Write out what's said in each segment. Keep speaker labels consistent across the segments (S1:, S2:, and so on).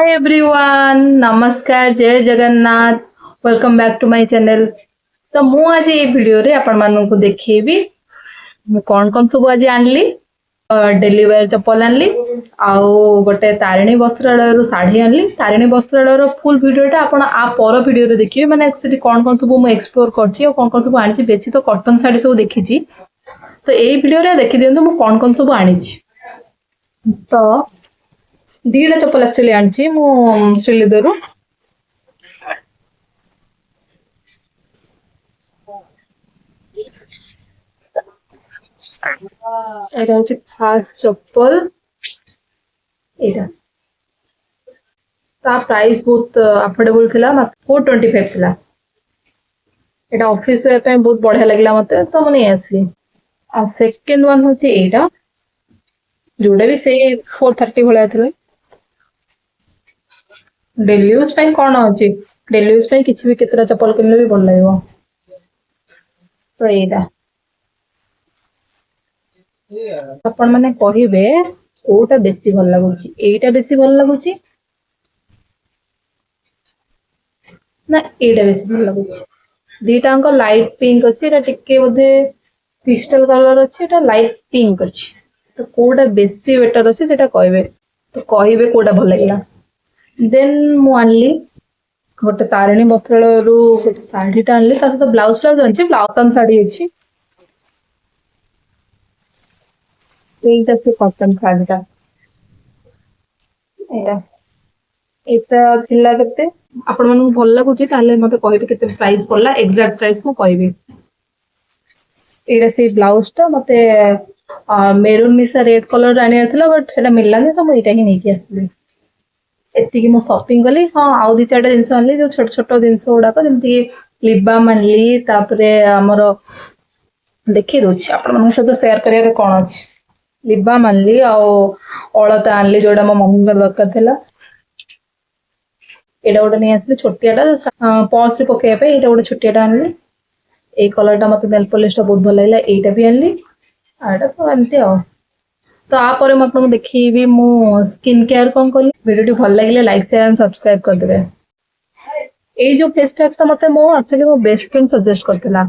S1: हाय everyone, नमस्कार, जय Jagannath. Welcome back to my channel. तो मु आज ये वीडियो रे आपण मानन को देखिबी मु कौन कौन सब आज आनली। डेली वेयर चप्पल आनली, आउ गोटे तारिणी वस्त्रालय साड़ी आनली। तारिणी वस्त्रालय फुल वीडियोटा आपण आ पर वीडियो रे देखिबे, माने एक्चुअली कौन कौन सब मु एक्सप्लोर करछि और कौन कौन सब आनिछि। बेसी तो कॉटन साड़ी सब देखिछि, तो एई वीडियो रे देखि दियंतु मु कौन कौन सब आनिछि। तो दीटा चप्पल एक्चुअली आनिछि मु श्रीलेदरु। एटा होछि फास्ट चप्पल। एटा ता प्राइस बहुत अफोर्डेबल थिला, 425 थिला। एटा ऑफिस वेयर पे बहुत बढ़िया लागला मते, तो मने आसली। आ सेकंड वन होछि एटा, जोडा भी से 430 भलिया थिला। डेली यूज पे कौन अच्छी, डेली यूज पे किसी भी केतरा चप्पल किनले भी भल लगे। तो एटा आपण माने कहिबे कोटा बेसी भल लागुची, एटा बेसी भल लागुची ना एटा बेसी भल लागुची। दीटा अंक लाइट पिंक अछि, एटा टिके बोधे पिस्टल कलर अछि, एटा लाइट पिंक अछि। तो कोटा बेसी बेटर अछि सेटा कहिबे, तो कहिबे कोटा भल लागला। देन मु आनली गोटे तारिणी वस्त्रालय गोटे शाढ़ीटा आनली, ता सहित ब्लाउज फ्लाउज आनिछि। कॉटन शाढ़ी अछि, एटा से कॉटन शाढ़ीटा। एटा एटा थिला केते, आपण मानू भल लागुची ताले मते कहिबे केते प्राइस पड़ला, एग्जैक्ट प्राइस मु कहिबे। एटा से ब्लाउजटा मते मेरून मिसा रेड कलर आनिया थिला, बट सेटा मिललानी, तो मु एटा ही नेकी आसली। एतिकी मो शॉपिंग कली। हाँ, आउ दी चारटा जिनस आनली, जो छोट छोट जिनस गुड़ाक जमती लिप बाम आनली। तापरे हमर देखि दोछि आपण मन सहित शेयर करिया कोन अछि। लिप बाम आनली, आउ अलता आनली जोडा मो मम्मी कर दरकार थिला। एटा गोटे नै आसली छोटियाटा, पर्स रे पकेया पे। एटा गोटे छोटियाटा आनली। ए कलरटा मते नेल पॉलिशटा बहुत भल लागला, एटा भी आनली। आटा तो एमती आ। तो आप मुझे देखी मु स्किन केयर कौन कली। वीडियो भल लगे लाइक शेयर एंड सब्सक्राइब कर देबे। ए जो फेस पैक तो मते मो एक्चुअली मो बेस्ट फ्रेंड सजेस्ट करथिला।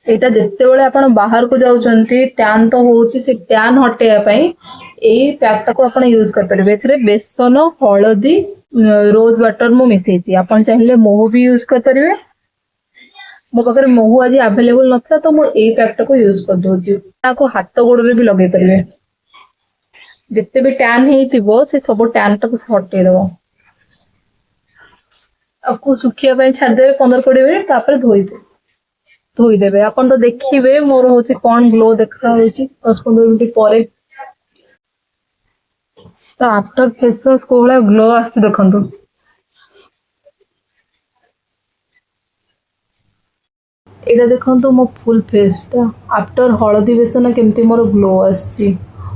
S1: एटा जत्ते बेले आपण बाहर को जाउचंती, टैन तो होउची, से टैन हटेया पई एई पैक को आपण यूज कर परबे। एथरे बेसन, हळदी, रोज वाटर मु मिसेची। आपण चाहिले महू भी यूज कर परबे। मो पाखरे महू आज अवेलेबल नथला, तो मो एई पैक को यूज कर दोची। ताको हाथ गोड़ रे भी लगे परबे। जिते भी टैन हेइथिबो से सब टैन टाको हटे देबो। आपको सुखिया पे छाड़ देबे 15-20 मिनिट, तापर धोई देबे। अपन तो देखिबे मोर होची कोन ग्लो देखा होची 10-15 मिनिट परे। तो after face wash Cola glow आसी देखंतु। एटा देखंतु मो फुल फेसटा आफ्टर हळदी बेसन केमती मोर ग्लो आसी।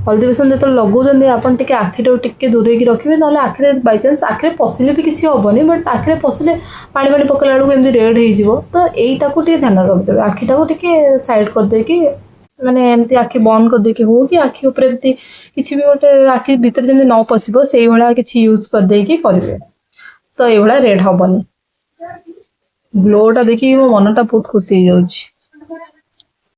S1: हल्दी बेसन जो लगुन आपन टिके आखिटे टिके दूरे रखिए, ना आखिरे बाय चांस आखिरे पशिले भी किसी हेनी, बट आखिरे पशिले पानी पानी पकड़ा बेलू एमती रेड हो। तो यहीटा को ध्यान रखिदेवे। आखिटा को टिके साइड करदे माने एमती आखि बंद करदे हो कि आखि ऊपर एमती किसी भी गोटे आखि भीतर जमी न पशिबो से भाया किसी यूज करदे करेंगे, तो ये रेड हेनी। ग्लोटा देखिए मो मनटा बहुत खुशी हो जाउछि।